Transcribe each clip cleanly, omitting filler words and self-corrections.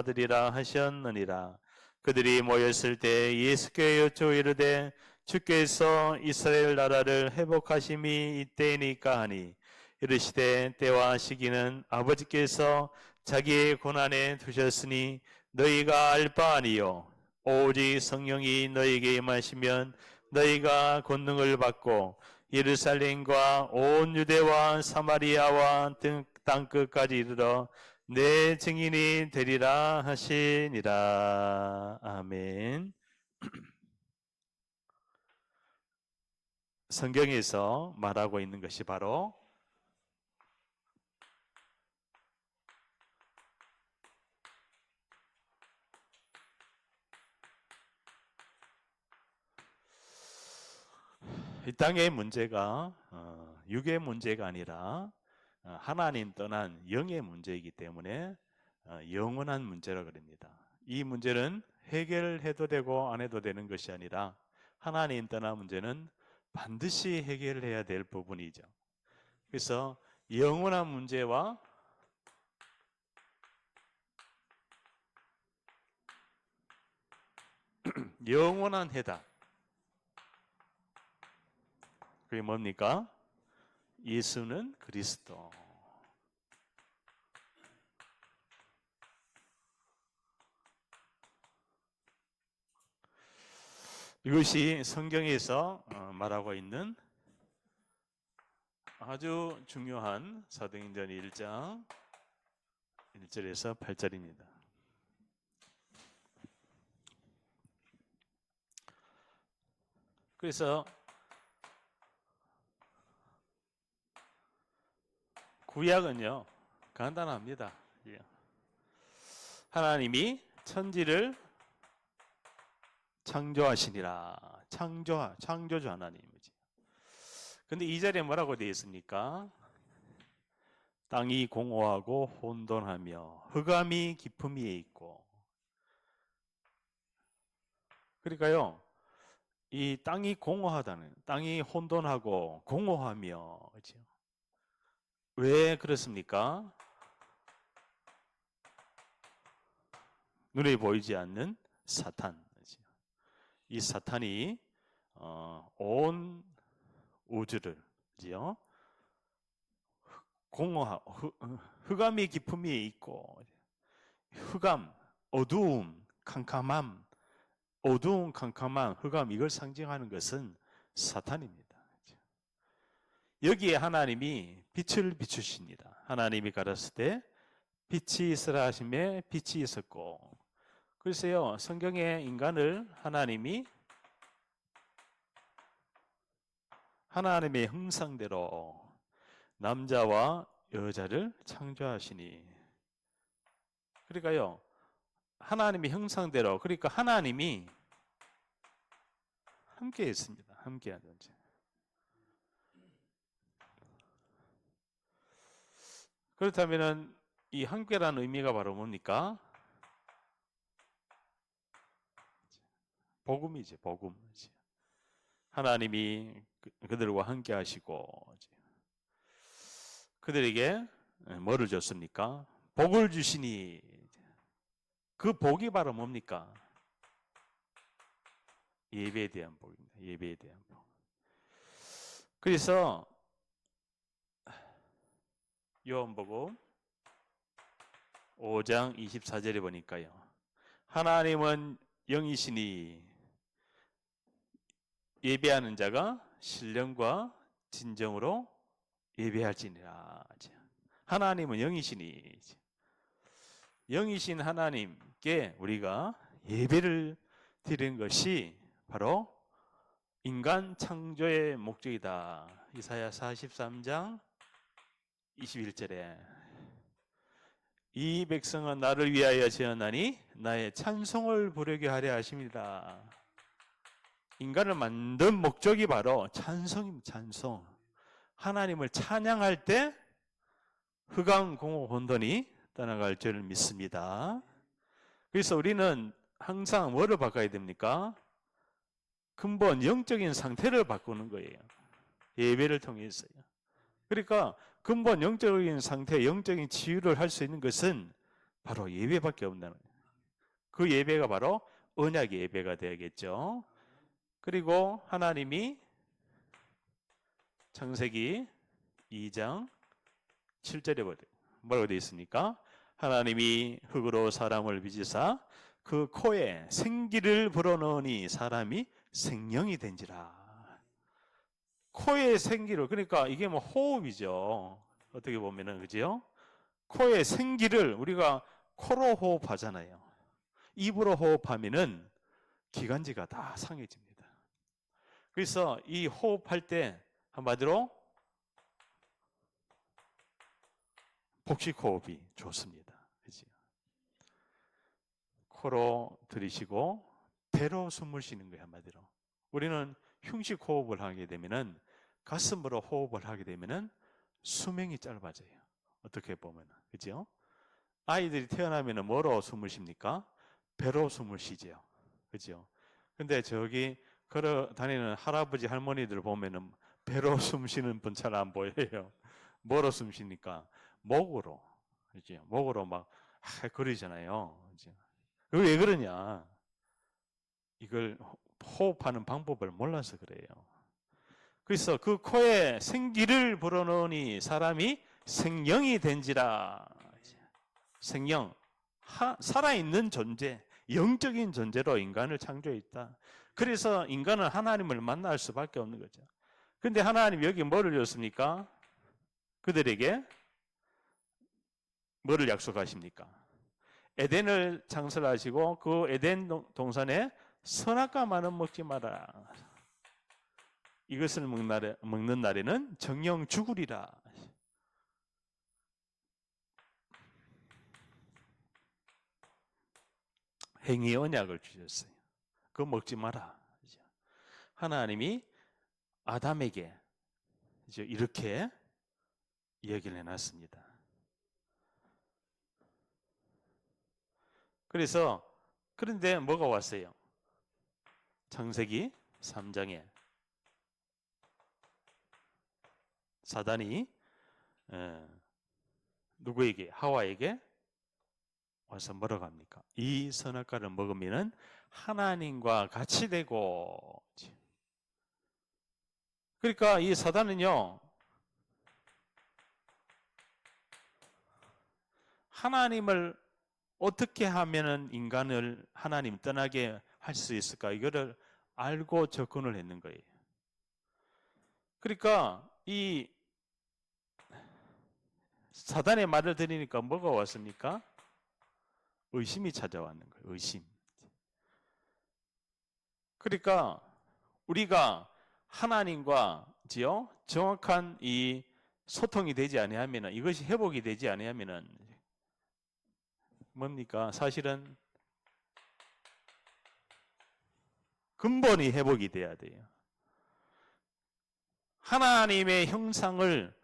받으리라 하셨느니라. 그들이 모였을 때 예수께 여쭈어 이르되 주께서 이스라엘 나라를 회복하심이 이때이니까 하니, 이르시되 때와 시기는 아버지께서 자기의 고난에 두셨으니 너희가 알 바 아니요 오직 성령이 너희에게 임하시면 너희가 권능을 받고 예루살렘과 온 유대와 사마리아와 땅 끝까지 이르러 내 증인이 되리라 하시니라. 아멘. 성경에서 말하고 있는 것이 바로 이 땅의 문제가 육의 문제가 아니라 하나님 떠난 영의 문제이기 때문에 영원한 문제라 그럽니다. 이 문제는 해결해도 되고 안 해도 되는 것이 아니라 하나님 떠난 문제는 반드시 해결해야 될 부분이죠. 그래서 영원한 문제와 영원한 해답, 그게 뭡니까? 예수는 그리스도. 이것이 성경에서 말하고 있는 아주 중요한 사도행전 1장 1절에서 8절입니다. 그래서 구약은요 간단합니다. 하나님이 천지를 창조하시니라. 창조주 하나님이지. 근데 이 자리에 뭐라고 되어 있습니까? 땅이 공허하고 혼돈하며 흑암이 깊음 위에 있고. 그러니까요, 이 땅이 공허하다는, 땅이 혼돈하고 공허하며, 그렇죠? 왜 그렇습니까? 눈에 보이지 않는 사탄. 이 사탄이 온 우주를 흑암이 깊음 위에 있고, 흑암, 어두움, 캄캄함, 어두운 캄캄한 흑암, 이걸 상징하는 것은 사탄입니다. 여기에 하나님이 빛을 비추십니다. 하나님이 가라사대 때 빛이 있으라 하심에 빛이 있었고. 글쎄요, 성경에 인간을 하나님이 하나님의 형상대로 남자와 여자를 창조하시니. 그러니까요, 하나님의 형상대로, 그러니까 하나님이 함께 있습니다. 함께 하든지. 그렇다면 이 함께라는 의미가 바로 뭡니까? 복음이지, 복음. 하나님이 그들과 함께 하시고 그들에게 뭐를 줬습니까? 복을 주시니. 그 복이 바로 뭡니까? 예배에 대한 복입니다. 예배에 대한 복. 그래서 요한복음 5장 24절에 보니까요, 하나님은 영이시니 예배하는 자가 신령과 진정으로 예배할지니라. 하나님은 영이시니, 영이신 하나님께 우리가 예배를 드리는 것이 바로 인간 창조의 목적이다. 이사야 43장 21절에 이 백성은 나를 위하여 지었나니 나의 찬송을 부르게 하려 하십니다. 인간을 만든 목적이 바로 찬송입니다. 찬송. 하나님을 찬양할 때 흑암 공허 혼돈이 떠나갈 줄을 믿습니다. 그래서 우리는 항상 뭐를 바꿔야 됩니까? 근본 영적인 상태를 바꾸는 거예요. 예배를 통해서요. 그러니까 근본 영적인 상태, 영적인 치유를 할 수 있는 것은 바로 예배밖에 없다는 거예요. 그 예배가 바로 언약 예배가 되겠죠. 그리고 하나님이 창세기 2장 7절에 뭐라고 되어 있습니까? 하나님이 흙으로 사람을 빚으사 그 코에 생기를 불어넣으니 사람이 생명이 된지라. 코에 생기를, 그러니까 이게 뭐 호흡이죠. 어떻게 보면은, 그죠? 코에 생기를 우리가 코로 호흡하잖아요. 입으로 호흡하면은 기관지가 다 상해집니다. 그래서 이 호흡할 때 한마디로 복식 호흡이 좋습니다. 그죠? 코로 들이쉬고 배로 숨을 쉬는 거예요, 한마디로. 우리는 흉식 호흡을 하게 되면은, 가슴으로 호흡을 하게 되면은 수명이 짧아져요. 어떻게 보면, 그죠? 아이들이 태어나면은 뭐로 숨을 쉽니까? 배로 숨을 쉬죠. 그죠? 근데 저기 걸어 다니는 할아버지 할머니들 보면은 배로 숨 쉬는 분 잘 안 보여요. 뭐로 숨 쉬니까? 목으로. 그죠? 목으로 막 그러잖아요. 그죠? 왜 그러냐? 이걸 호흡하는 방법을 몰라서 그래요. 그래서 그 코에 생기를 불어넣으니 사람이 생명이 된지라. 생명, 살아있는 존재, 영적인 존재로 인간을 창조했다. 그래서 인간은 하나님을 만날 수밖에 없는 거죠. 근데 하나님 여기 뭐를 줬습니까? 그들에게 뭐를 약속하십니까? 에덴을 창설하시고 그 에덴 동산에 선악과만은 먹지 마라. 이것을 먹는 날에는 정령 죽으리라. 행위 언약을 주셨어요. 그거 먹지 마라. 하나님이 아담에게 이렇게 이야기를 해놨습니다. 그래서 그런데 뭐가 왔어요? 창세기 3장에 사단이 누구에게? 하와에게 와서 뭐라고 합니까? 이 선악과를 먹으면 하나님과 같이 되고. 그러니까 이 사단은요, 하나님을 어떻게 하면은 인간을 하나님 떠나게 할 수 있을까? 이거를 알고 접근을 했는 거예요. 그러니까 이 사단의 말을 들으니까 뭐가 왔습니까? 의심이 찾아왔는 거예요. 의심. 그러니까 우리가 하나님과 정확한 이 소통이 되지 아니하면, 이것이 회복이 되지 아니하면 뭡니까? 사실은 근본이 회복이 돼야 돼요. 하나님의 형상을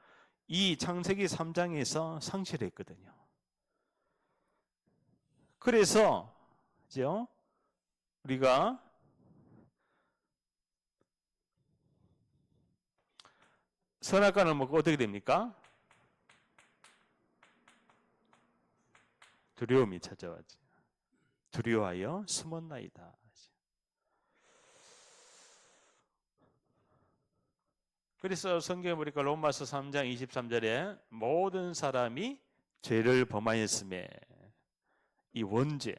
이 창세기 3장에서 상실했거든요. 그래서 우리가 선악과를 먹고 어떻게 됩니까? 두려움이 찾아왔지. 두려워하여 숨었나이다. 그래서 성경에 보니까 로마서 3장 23절에 모든 사람이 죄를 범하였음에, 이 원죄,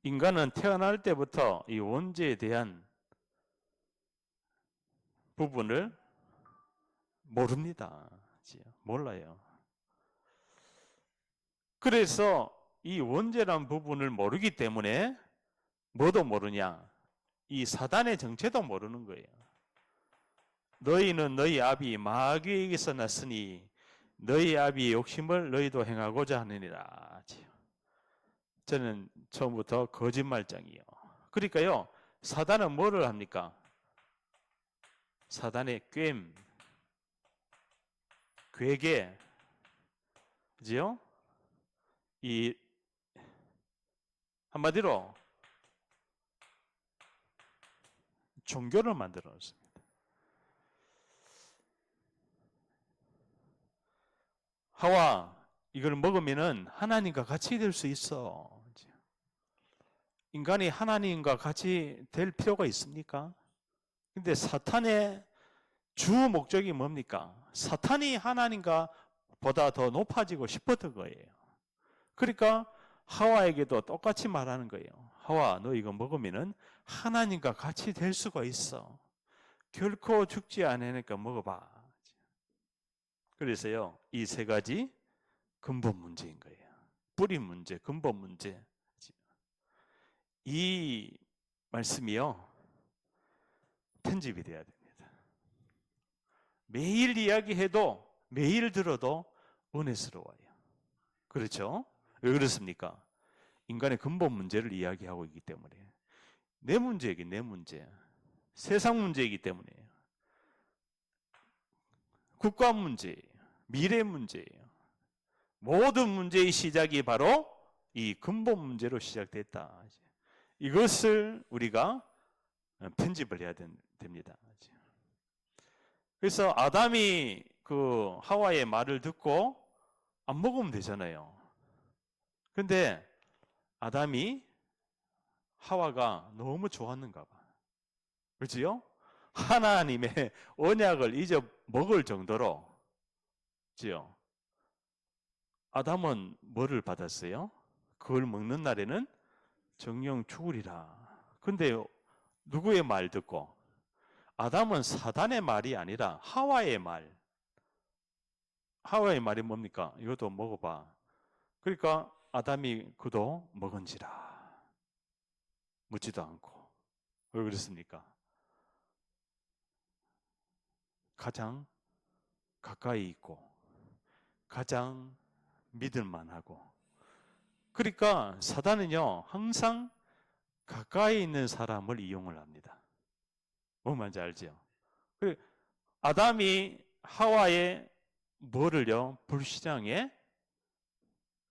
인간은 태어날 때부터 이 원죄에 대한 부분을 모릅니다. 몰라요. 그래서 이 원죄란 부분을 모르기 때문에 뭐도 모르냐? 이 사단의 정체도 모르는 거예요. 너희는 너희 아비 마귀에게서 났으니 너희 아비의 욕심을 너희도 행하고자 하느니라. 저는 처음부터 거짓말장이요. 그러니까요, 사단은 뭐를 합니까? 사단의 괸, 괴계, 그죠? 이 한마디로 종교를 만들어 놓습니다. 하와 이걸 먹으면은 하나님과 같이 될 수 있어. 인간이 하나님과 같이 될 필요가 있습니까? 근데 사탄의 주 목적이 뭡니까? 사탄이 하나님과 보다 더 높아지고 싶었던 거예요. 그러니까 하와에게도 똑같이 말하는 거예요. 하와, 너 이거 먹으면은 하나님과 같이 될 수가 있어. 결코 죽지 않으니까 먹어봐. 그래서요, 이 세 가지 근본 문제인 거예요. 뿌리 문제, 근본 문제. 이 말씀이요, 편집이 돼야 됩니다. 매일 이야기해도, 매일 들어도 은혜스러워요. 그렇죠? 왜 그렇습니까? 인간의 근본 문제를 이야기하고 있기 때문에. 내 문제이기, 내 문제. 세상 문제이기 때문이에요. 국가 문제예요. 미래 문제예요. 모든 문제의 시작이 바로 이 근본 문제로 시작됐다. 이것을 우리가 편집을 해야 됩니다. 그래서 아담이 그 하와의 말을 듣고 안 먹으면 되잖아요. 근데 아담이 하와가 너무 좋았는가 봐. 그렇지요? 하나님의 언약을 잊어먹을 정도로, 그렇지요? 아담은 뭐를 받았어요? 그걸 먹는 날에는 정령 죽으리라. 근데 누구의 말 듣고? 아담은 사단의 말이 아니라 하와의 말. 하와의 말이 뭡니까? 이것도 먹어봐. 그러니까 아담이 그도 먹은지라. 묻지도 않고. 왜 그렇습니까? 가장 가까이 있고 가장 믿을만하고. 그러니까 사단은요, 항상 가까이 있는 사람을 이용을 합니다. 뭔 말인지 알죠? 아담이 하와의 뭐를요? 불신앙에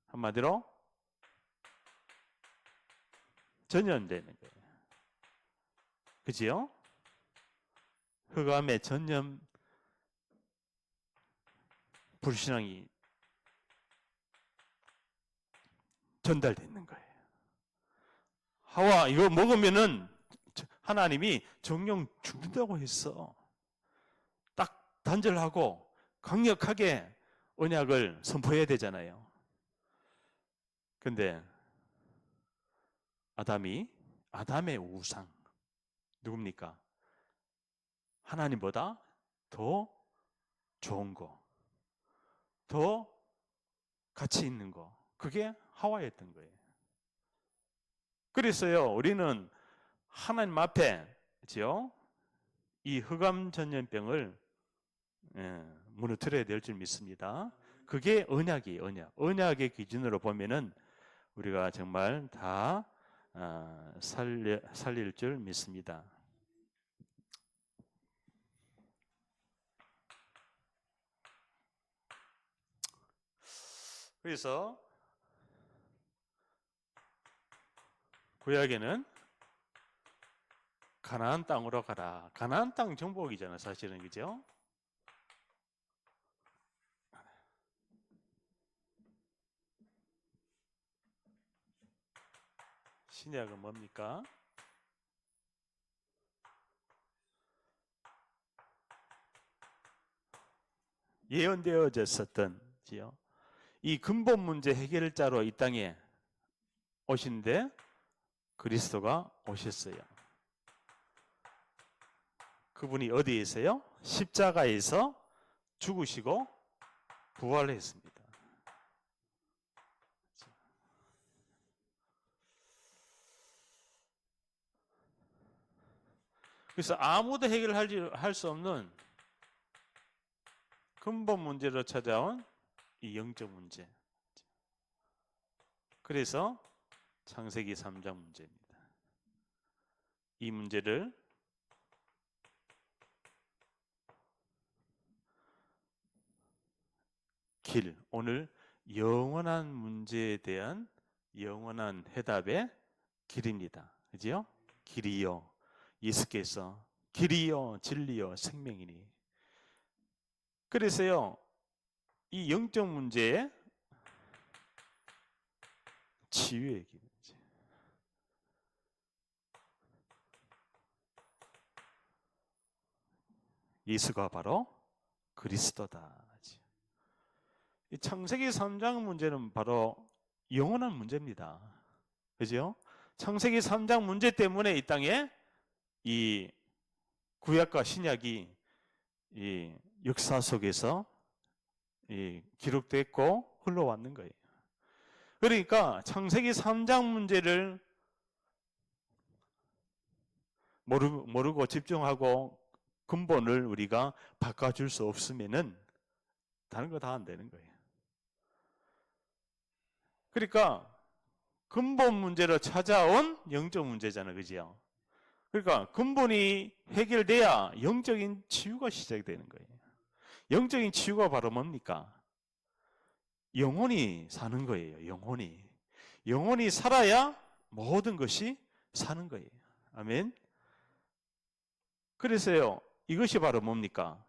한마디로 전염되는 거예요. 그지요? 흑암의 전염 불신앙이 전달되는 거예요. 하와, 이거 먹으면은 하나님이 정령 죽는다고 했어. 딱 단절하고 강력하게 언약을 선포해야 되잖아요. 근데 아담의 우상 누굽니까? 하나님보다 더 좋은 거, 더 가치 있는 거, 그게 하와였던 거예요. 그래서요, 우리는 하나님 앞에, 그렇죠? 이 흑암 전염병을 무너뜨려야 될 줄 믿습니다. 그게 언약이에요, 언약. 언약의 기준으로 보면은 우리가 정말 다 살릴 줄 믿습니다. 그래서 구약에는 가나안 땅으로 가라. 가나안 땅 정복이잖아요, 사실은. 그죠? 신약은 뭡니까? 예언되어졌었던 이 근본 문제 해결자로 이 땅에 오신데 그리스도가 오셨어요. 그분이 어디에서요? 십자가에서 죽으시고 부활했습니다. 그래서 아무도 해결할 수 없는 근본 문제로 찾아온 이 영적 문제. 그래서 창세기 3장 문제입니다. 이 문제를 오늘 영원한 문제에 대한 영원한 해답의 길입니다. 그죠? 길이요. 예수께서 길이요, 진리요, 생명이니. 그래서요, 이 영적 문제에 치유의 기름이지. 예수가 바로 그리스도다. 이 창세기 3장 문제는 바로 영원한 문제입니다. 그죠? 창세기 3장 문제 때문에 이 땅에 이 구약과 신약이 이 역사 속에서 이 기록됐고 흘러왔는 거예요. 그러니까 창세기 3장 문제를 모르고 집중하고 근본을 우리가 바꿔줄 수 없으면은 다른 거 다 안 되는 거예요. 그러니까 근본 문제로 찾아온 영적 문제잖아요. 그죠? 그러니까 근본이 해결돼야 영적인 치유가 시작이 되는 거예요. 영적인 치유가 바로 뭡니까? 영혼이 사는 거예요. 영혼이 살아야 모든 것이 사는 거예요. 아멘. 그래서요, 이것이 바로 뭡니까?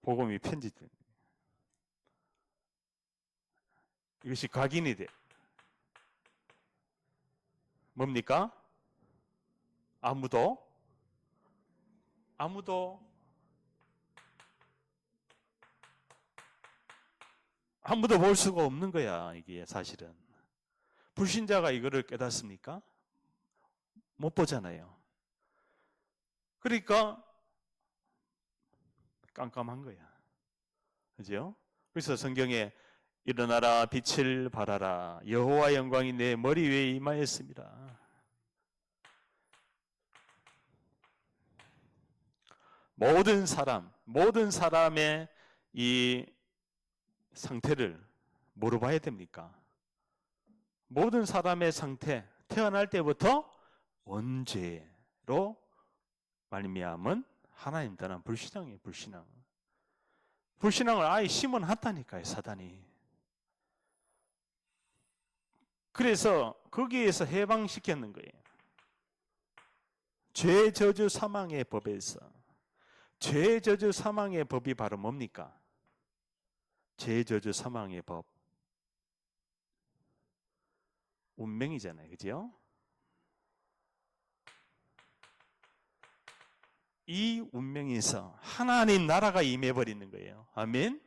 복음이 편집된 이것이 각인이 돼. 뭡니까? 아무도 볼 수가 없는 거야. 이게 사실은 불신자가 이거를 깨닫습니까? 못 보잖아요. 그러니까 깜깜한 거야. 그죠? 그래서 성경에 일어나라 빛을 발하라 여호와 영광이 내 머리 위에 임하였습니다. 모든 사람의 이 상태를 뭐로 봐야 됩니까? 모든 사람의 상태, 태어날 때부터 원죄로 말미암은 하나님 떠난 불신앙이에요. 불신앙을 아예 심어놨다니까요, 사단이. 그래서 거기에서 해방시켰는 거예요. 죄, 저주, 사망의 법에서. 죄, 저주, 사망의 법이 바로 뭡니까? 죄, 저주, 사망의 법. 운명이잖아요. 그죠? 이 운명에서 하나님 나라가 임해버리는 거예요. 아멘?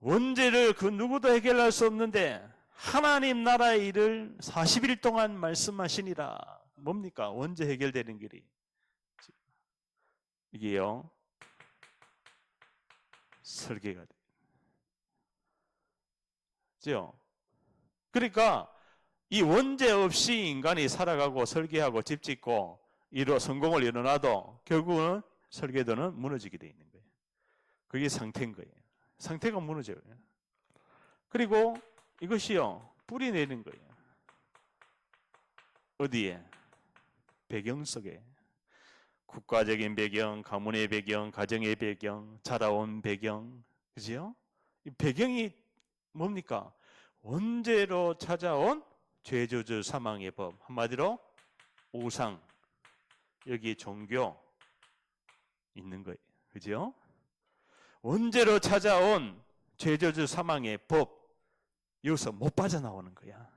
원죄를 그 누구도 해결할 수 없는데 하나님 나라의 일을 40일 동안 말씀하시니라. 뭡니까? 원죄 해결되는 길이. 이게요, 설계가 돼요. 그죠? 그러니까 이 원죄 없이 인간이 살아가고 설계하고 집 짓고 성공을 이뤄놔도 결국은 설계도는 무너지게 돼 있는 거예요. 그게 상태인 거예요. 상태가 무너져요. 그리고 이것이요, 뿌리 내는 거예요. 어디에? 배경 속에. 국가적인 배경, 가문의 배경, 가정의 배경, 자라온 배경. 그죠? 이 배경이 뭡니까? 원죄로 찾아온 죄, 저주, 사망의 법. 한마디로 우상. 여기 종교 있는 거예요. 그죠? 원죄로 찾아온 죄, 저주, 사망의 법. 여기서 못 빠져나오는 거야.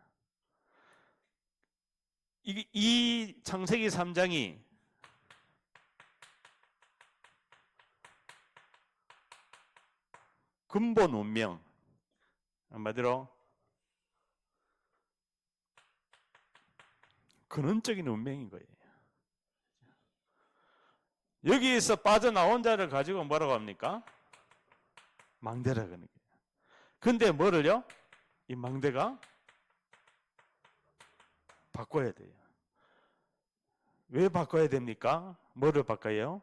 이 창세기 3장이 근본 운명, 한마디로 근원적인 운명인 거예요. 여기에서 빠져나온 자를 가지고 뭐라고 합니까? 망대라고 하는 거예요. 근데 뭐를요? 이 망대가 바꿔야 돼요. 왜 바꿔야 됩니까? 뭐를 바꿔요?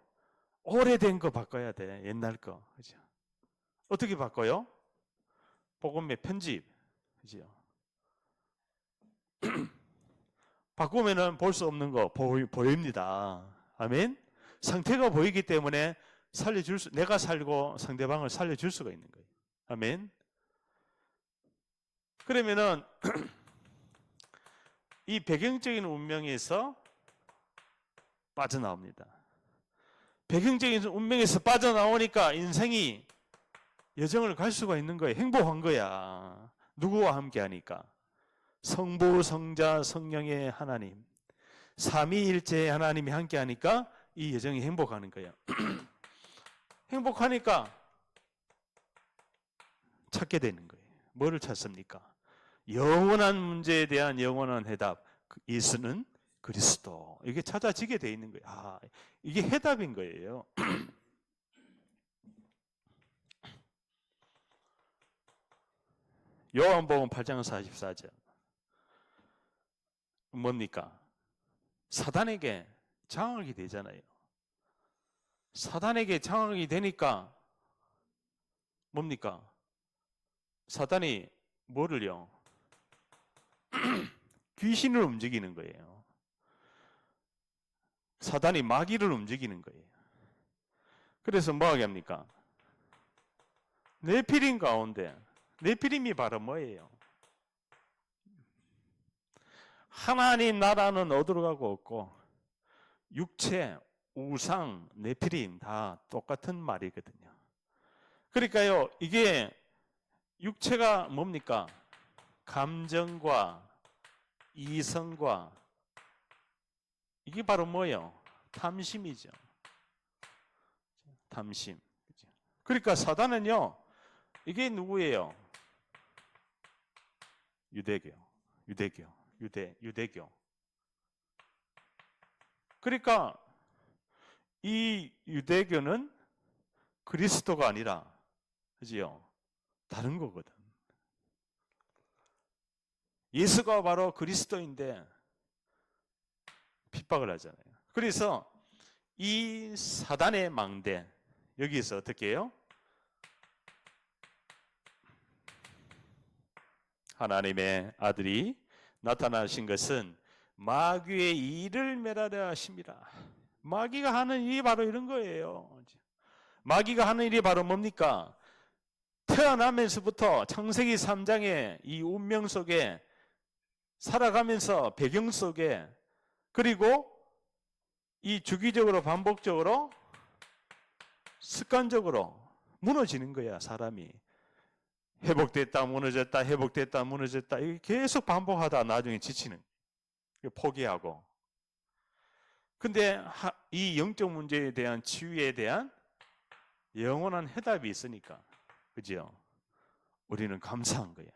오래된 거 바꿔야 돼. 옛날 거. 그죠? 어떻게 바꿔요? 복음의 편집. 그죠? 바꾸면은 볼 수 없는 거 보입니다. 아멘? 상태가 보이기 때문에 내가 살고 상대방을 살려줄 수가 있는 거예요. 아멘? 그러면은 이 배경적인 운명에서 빠져나옵니다. 배경적인 운명에서 빠져나오니까 인생이 여정을 갈 수가 있는 거예요. 행복한 거야. 누구와 함께 하니까? 성부, 성자, 성령의 하나님, 삼위일체의 하나님이 함께 하니까 이 여정이 행복하는 거예요. 행복하니까 찾게 되는 거예요. 뭐를 찾습니까? 영원한 문제에 대한 영원한 해답. 예수는 그리스도. 이게 찾아지게 돼 있는 거예요. 이게 해답인 거예요. 요한복음 8장 44절. 뭡니까? 사단에게 장악이 되잖아요. 사단에게 장악이 되니까 뭡니까? 사단이 뭐를요? 귀신을 움직이는 거예요. 사단이 마귀를 움직이는 거예요. 그래서 뭐하게 합니까? 네피림 가운데, 네피림이 바로 뭐예요? 하나님 나라는 어디로 가고 없고 육체, 우상, 네피림 다 똑같은 말이거든요. 그러니까요, 이게 육체가 뭡니까? 감정과 이성과 이게 바로 뭐예요? 탐심이죠. 탐심. 그러니까 사단은요, 이게 누구예요? 유대교. 그러니까 이 유대교는 그리스도가 아니라, 그지요? 다른 거거든. 예수가 바로 그리스도인데 핍박을 하잖아요. 그래서 이 사단의 망대, 여기서 어떻게 해요? 하나님의 아들이 나타나신 것은 마귀의 일을 멸하려 하심이라. 마귀가 하는 일이 바로 이런 거예요. 마귀가 하는 일이 바로 뭡니까? 태어나면서부터 창세기 3장의 이 운명 속에 살아가면서 배경 속에, 그리고 이 주기적으로 반복적으로 습관적으로 무너지는 거야. 사람이 회복됐다 무너졌다 회복됐다 무너졌다, 이게 계속 반복하다 나중에 지치는, 포기하고. 근데 이 영적 문제에 대한 치유에 대한 영원한 해답이 있으니까, 그죠? 우리는 감사한 거예요.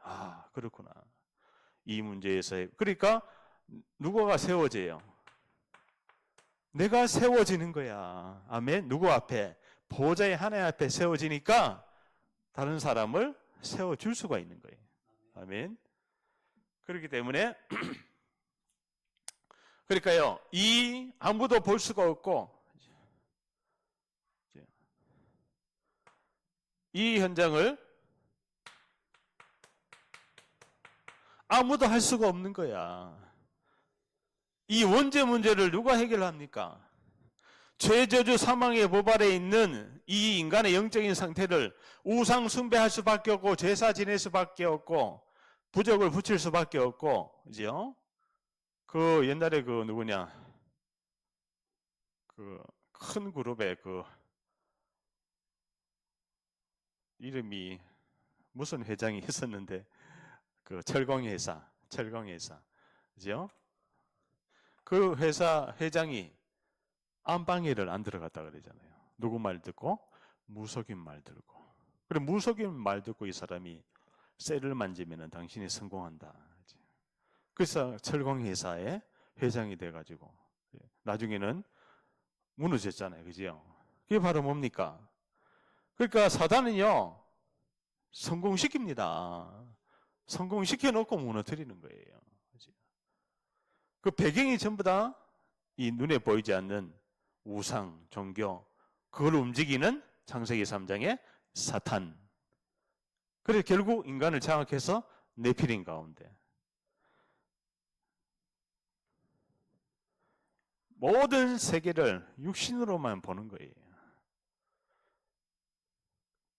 그렇구나. 이 문제에서. 그러니까 누구가 세워져요? 내가 세워지는 거야. 아멘. 누구 앞에? 보호자의 하나님 앞에 세워지니까 다른 사람을 세워줄 수가 있는 거예요. 아멘. 그렇기 때문에 그러니까요, 이 아무도 볼 수가 없고 이 현장을 아무도 할 수가 없는 거야. 이 원죄 문제를 누가 해결합니까? 죄, 저주, 사망의 법 아래에 있는 이 인간의 영적인 상태를 우상 숭배할 수밖에 없고, 제사 지낼 수밖에 없고, 부적을 붙일 수밖에 없고, 그죠? 그 옛날에 그 누구냐, 그 큰 그룹의 그 이름이 무슨 회장이 있었는데, 그 철강회사, 그죠? 그 회사 회장이 안방에를 안 들어갔다 그러잖아요. 누구 말 듣고? 무속인 말 들고. 그래, 무속인 말 듣고 이 사람이 쇠를 만지면 당신이 성공한다. 그래서 철강회사의 회장이 돼가지고 나중에는 무너졌잖아요. 그죠? 그게 바로 뭡니까? 그러니까 사단은요, 성공시킵니다. 성공시켜놓고 무너뜨리는 거예요. 그 배경이 전부 다 이 눈에 보이지 않는 우상, 종교, 그걸 움직이는 창세기 3장의 사탄. 그래서 결국 인간을 장악해서 네피림 가운데 모든 세계를 육신으로만 보는 거예요.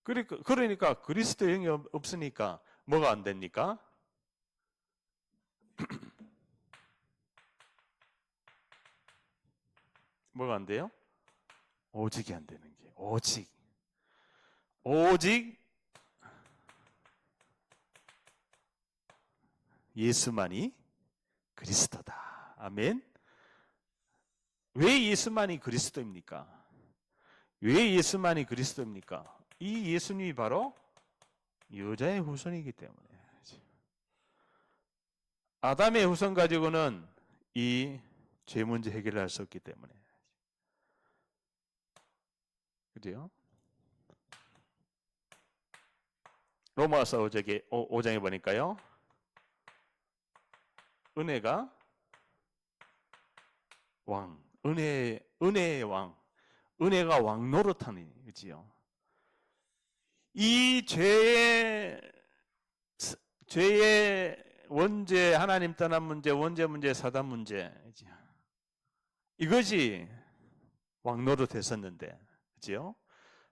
그러니까 그리스도 영이 없으니까 뭐가 안 됩니까? 뭐가 안 돼요? 오직이 안 되는 게. 오직 예수만이 그리스도다. 아멘. 왜 예수만이 그리스도입니까? 왜 예수만이 그리스도입니까? 이 예수님이 바로 여자의 후손이기 때문에. 아담의 후손 가지고는 이 죄 문제 해결을 할 수 없기 때문에. 그죠? 로마서 5장에 보니까요. 은혜가 왕, 은혜의 왕, 은혜가 왕 노릇하니, 그지요? 이 죄의 원죄, 하나님 떠난 문제, 원죄 문제, 사단 문제, 이것이 왕 노릇했었는데, 그지요?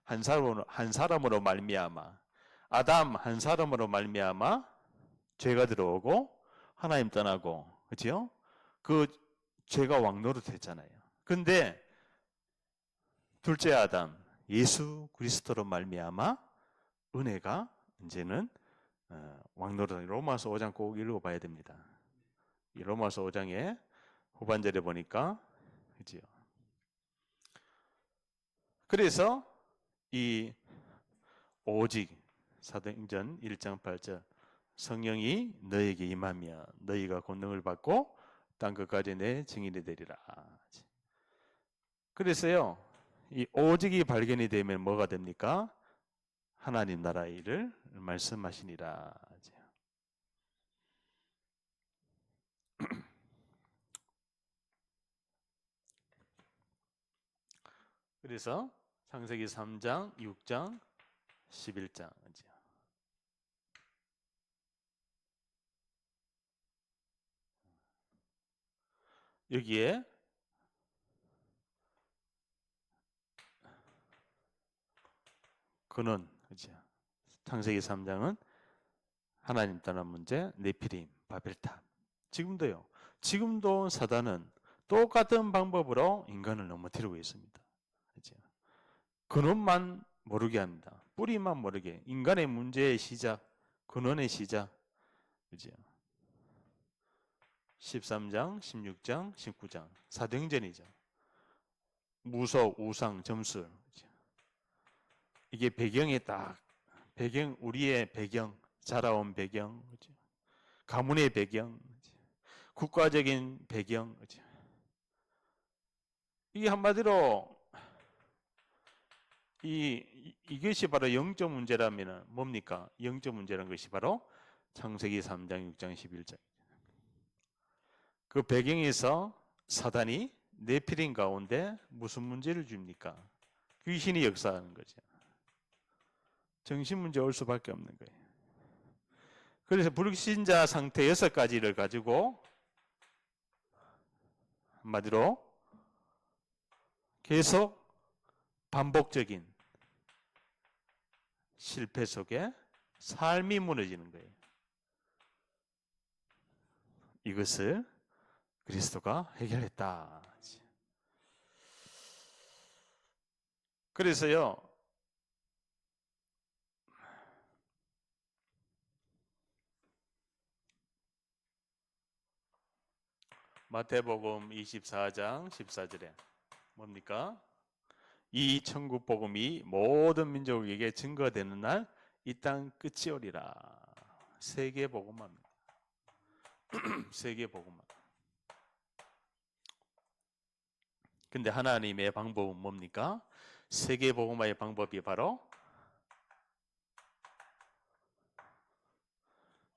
한 사람으로 말미암아, 아담 한 사람으로 말미암아 죄가 들어오고 하나님 떠나고, 그지요? 그 죄가 왕 노릇했잖아요. 근데 둘째 아담 예수 그리스도로 말미암아 은혜가 이제는 왕 노릇. 로마서 5장 꼭 읽어봐야 됩니다. 이 로마서 5장의 후반절에 보니까, 그지요? 그래서 이 오직 사도행전 1장 8절 성령이 너에게 임하며 너희가 권능을 받고 땅 끝까지 내 증인이 되리라. 그래서요, 이 오직이 발견이 되면 뭐가 됩니까? 하나님 나라의 일을 말씀하시니라. 그래서 창세기 3장, 6장, 11장. 여기에 근원, 창세기 3장은 하나님 떠난 문제, 네피림, 바벨탑. 지금도 사단은 똑같은 방법으로 인간을 넘어뜨리고 있습니다. 근원만 모르게 합니다. 뿌리만 모르게. 인간의 문제의 시작, 근원의 시작. 그죠? 13장, 16장, 19장. 사도행전이죠. 무속, 우상, 점술. 이게 배경에 우리의 배경, 자라온 배경, 가문의 배경, 국가적인 배경. 이게 한마디로 이것이 바로 영적 문제라면 뭡니까? 영적 문제라는 것이 바로 창세기 3장, 6장, 11장. 그 배경에서 사단이 네피림 가운데 무슨 문제를 줍니까? 귀신이 역사하는 거죠. 정신 문제 올 수밖에 없는 거예요. 그래서 불신자 상태 6가지를 가지고 한마디로 계속 반복적인 실패 속에 삶이 무너지는 거예요. 이것을 그리스도가 해결했다. 그래서요, 마태복음 24장 14절에 뭡니까? 이 천국 복음이 모든 민족에게 증거되는 날 이 땅 끝이 오리라. 세계 복음합니다. 세계 복음만. 근데 하나님의 방법은 뭡니까? 세계 복음화의 방법이 바로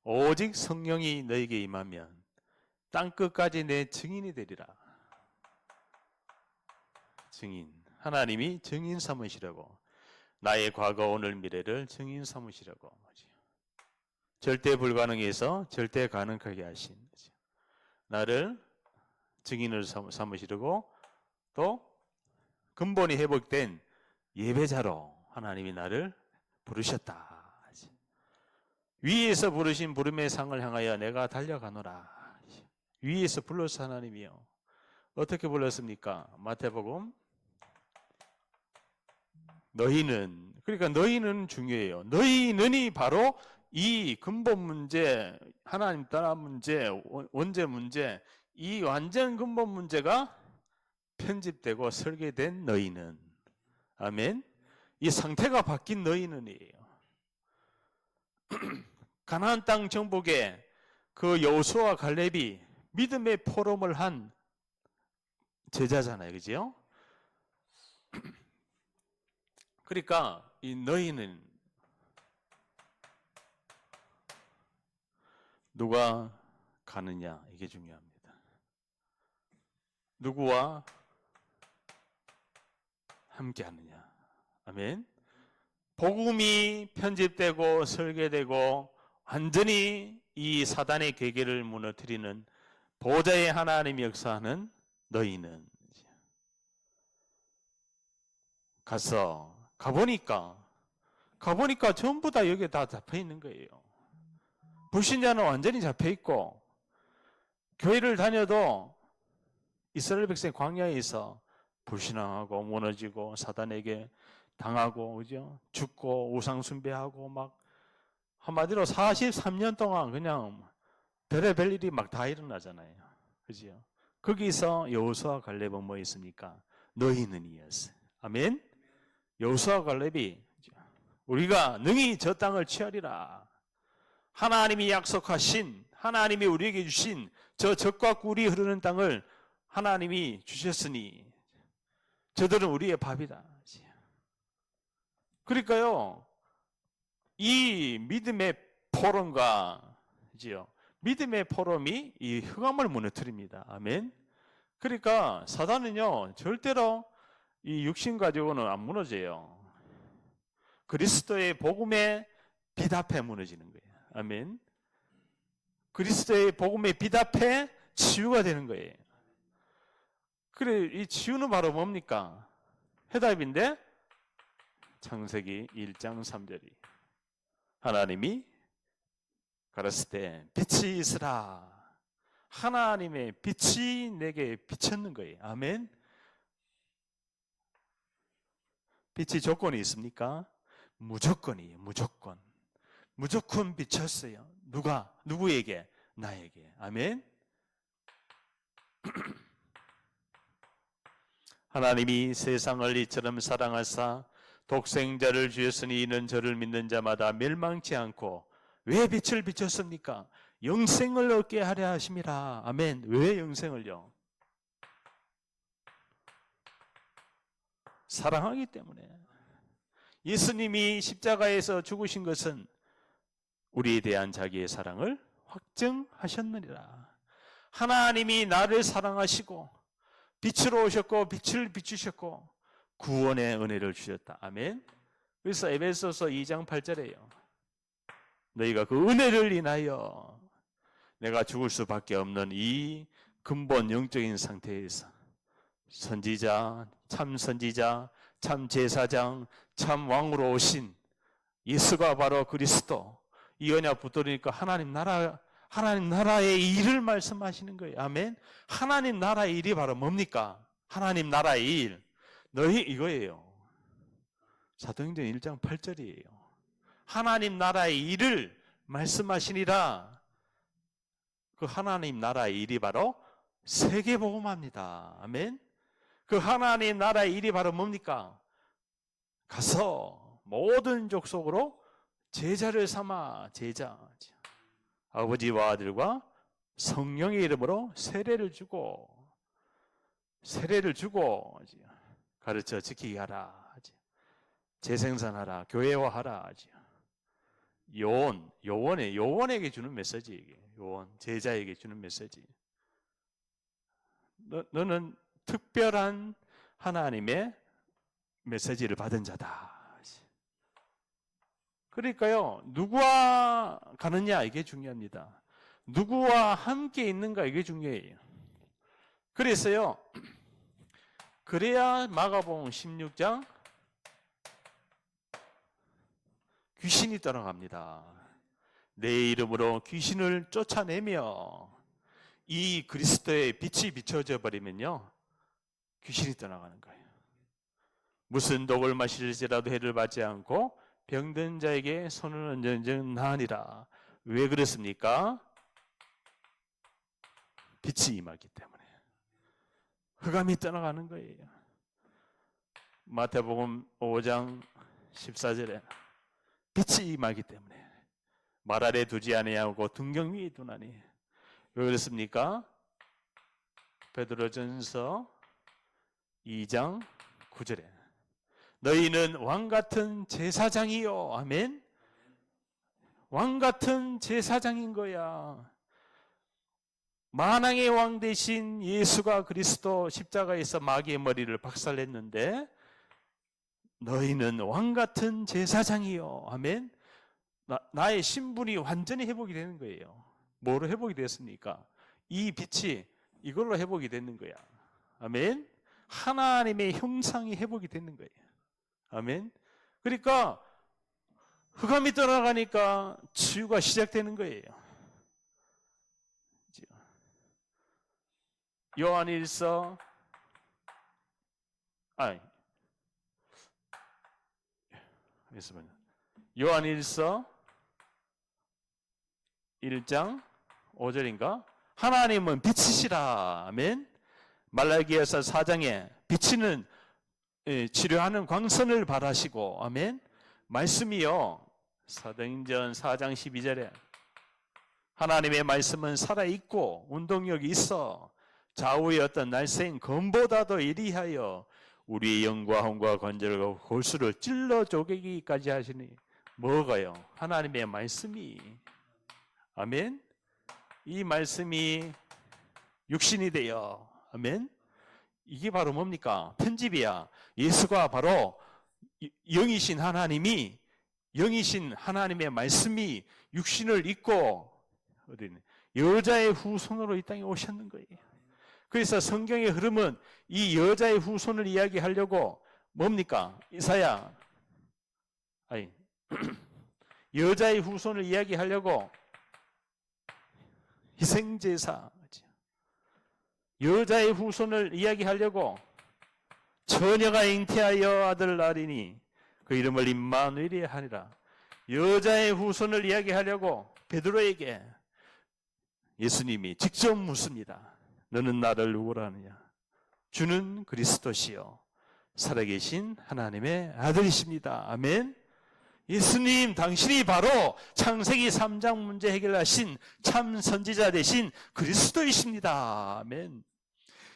오직 성령이 너에게 임하면 땅 끝까지 내 증인이 되리라. 증인. 하나님이 증인 삼으시려고. 나의 과거, 오늘, 미래를 증인 삼으시려고. 절대 불가능해서 절대 가능하게 하신 거죠. 나를 증인을 삼으시려고 또 근본이 회복된 예배자로 하나님이 나를 부르셨다. 위에서 부르신 부름의 상을 향하여 내가 달려가노라. 위에서 불렀어 하나님이요. 어떻게 불렀습니까? 마태복음 너희는, 그러니까 너희는 중요해요. 너희는이 바로 이 근본 문제, 하나님 떠난 문제, 원죄 문제, 이 완전 근본 문제가 편집되고 설계된 너희는, 아멘. 이 상태가 바뀐 너희는이에요. 가나안 땅 정복에 그 여호수아와 갈렙이 믿음의 포럼을 한 제자잖아요, 그죠? 그러니까 이 너희는 누가 가느냐, 이게 중요합니다. 누구와 함께 하느냐. 아멘. 복음이 편집되고 설계되고 완전히 이 사단의 계계를 무너뜨리는 보좌의 하나님이 역사하는 너희는 가보니까 전부 다 여기에 다 잡혀 있는 거예요. 불신자는 완전히 잡혀 있고, 교회를 다녀도 이스라엘 백성 광야에 있어 불신앙하고 무너지고 사단에게 당하고, 그죠? 죽고 우상 숭배하고 막 한마디로 43년 동안 그냥 별의별 일이 막 다 일어나잖아요. 그죠? 거기서 여호수아 갈렙은 뭐 있습니까? 너희는 이었어요. 아멘. 여호수아 갈렙이 우리가 능히 저 땅을 취하리라. 하나님이 약속하신, 하나님이 우리에게 주신 저 젖과 꿀이 흐르는 땅을 하나님이 주셨으니 저들은 우리의 밥이다. 그러니까요, 이 믿음의 포럼과 믿음의 포럼이 이 흑암을 무너뜨립니다. 아멘. 그러니까 사단은요, 절대로 이 육신 가지고는 안 무너져요. 그리스도의 복음에 비답해 무너지는 거예요. 아멘. 그리스도의 복음에 비답해 치유가 되는 거예요. 그래, 이 치유는 바로 뭡니까? 해답인데 창세기 1장 3절이 하나님이 가라사대 때 빛이 있으라. 하나님의 빛이 내게 비쳤는 거예요. 아멘. 빛이 조건이 있습니까? 무조건이에요. 무조건 비쳤어요. 누구에게? 나에게. 아멘. 하나님이 세상을 이처럼 사랑하사 독생자를 주셨으니 이는 저를 믿는 자마다 멸망치 않고, 왜 빛을 비쳤습니까? 영생을 얻게 하려 하심이라. 아멘. 왜 영생을요? 사랑하기 때문에. 예수님이 십자가에서 죽으신 것은 우리에 대한 자기의 사랑을 확증하셨느니라. 하나님이 나를 사랑하시고 빛으로 오셨고 빛을 비추셨고 구원의 은혜를 주셨다. 아멘. 그래서 에베소서 2장 8절에요. 너희가 그 은혜를 인하여 내가 죽을 수밖에 없는 이 근본 영적인 상태에서 선지자, 참 제사장, 참 왕으로 오신 예수가 바로 그리스도, 이 언약 붙들으니까 하나님 나라의 일을 말씀하시는 거예요. 아멘. 하나님 나라의 일이 바로 뭡니까? 하나님 나라의 일. 너희 이거예요. 사도행전 1장 8절이에요. 하나님 나라의 일을 말씀하시니라. 그 하나님 나라의 일이 바로 세계복음화입니다. 아멘. 그 하나님 나라의 일이 바로 뭡니까? 가서 모든 족속으로 제자를 삼아. 제자. 아버지와 아들과 성령의 이름으로 세례를 주고 가르쳐 지키게 하라. 재생산하라. 교회화하라. 요원에게 주는 메시지. 이게 요원, 제자에게 주는 메시지. 너는 특별한 하나님의 메시지를 받은 자다. 그러니까요, 누구와 가느냐 이게 중요합니다. 누구와 함께 있는가 이게 중요해요. 그래서요, 그래야 마가복음 16장 귀신이 떠나갑니다. 내 이름으로 귀신을 쫓아내며 이 그리스도의 빛이 비춰져 버리면요, 귀신이 떠나가는 거예요. 무슨 독을 마실지라도 해를 받지 않고 병든 자에게 손을 얹은 나으니라. 왜 그랬습니까? 빛이 임하기 때문에. 흑암이 떠나가는 거예요. 마태복음 5장 14절에 빛이 임하기 때문에 말 아래 두지 아니하고 등경 위에 두나니. 왜 그랬습니까? 베드로전서 2장 9절에 너희는 왕같은 제사장이요. 아멘. 왕같은 제사장인 거야. 만왕의 왕 대신 예수가 그리스도 십자가에서 마귀의 머리를 박살냈는데 너희는 왕같은 제사장이요. 아멘. 나의 신분이 완전히 회복이 되는 거예요. 뭐로 회복이 됐습니까? 이 빛이 이걸로 회복이 되는 거야. 아멘. 하나님의 형상이 회복이 되는 거예요. 아멘. 그러니까 흑암이 떠나가니까 치유가 시작되는 거예요. 요한일서 요한일서 1장 5절인가? 하나님은 빛이시라. 아멘. 말라기야서 4장에 비치는 치료하는 광선을 바라시고, 아멘. 말씀이요. 사도행전 4장 12절에 하나님의 말씀은 살아있고 운동력이 있어 좌우의 어떤 날쌘 검보다도 예리하여 우리의 영과 혼과 관절과 골수를 찔러 쪼개기까지 하시니. 뭐가요? 하나님의 말씀이. 아멘. 이 말씀이 육신이 되어. 아멘. 이게 바로 뭡니까? 편집이야. 예수가 바로 영이신 하나님이, 영이신 하나님의 말씀이 육신을 입고 여자의 후손으로 이 땅에 오셨는 거예요. 그래서 성경의 흐름은 이 여자의 후손을 이야기하려고 뭡니까? 여자의 후손을 이야기하려고 희생제사, 여자의 후손을 이야기하려고 처녀가 잉태하여 아들 낳으리니 그 이름을 임마누엘이 하니라. 여자의 후손을 이야기하려고 베드로에게 예수님이 직접 묻습니다. 너는 나를 누구라 하느냐? 주는 그리스도시요 살아계신 하나님의 아들이십니다. 아멘. 예수님 당신이 바로 창세기 3장 문제 해결하신 참 선지자 되신 그리스도이십니다. 아멘.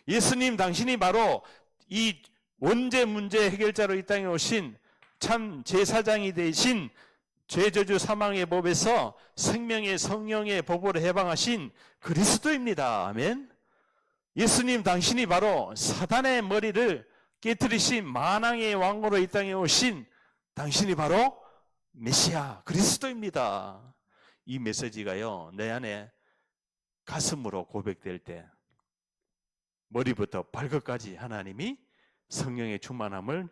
예수님 당신이 바로 이 원죄 문제 해결자로 이 땅에 오신 참 제사장이 되신 죄저주 사망의 법에서 생명의 성령의 법으로 해방하신 그리스도입니다. 아멘. 예수님 당신이 바로 사단의 머리를 깨뜨리신 만왕의 왕으로 이 땅에 오신 당신이 바로 메시아 그리스도입니다. 이 메시지가요 내 안에 가슴으로 고백될 때 머리부터 발끝까지 하나님이 성령의 충만함을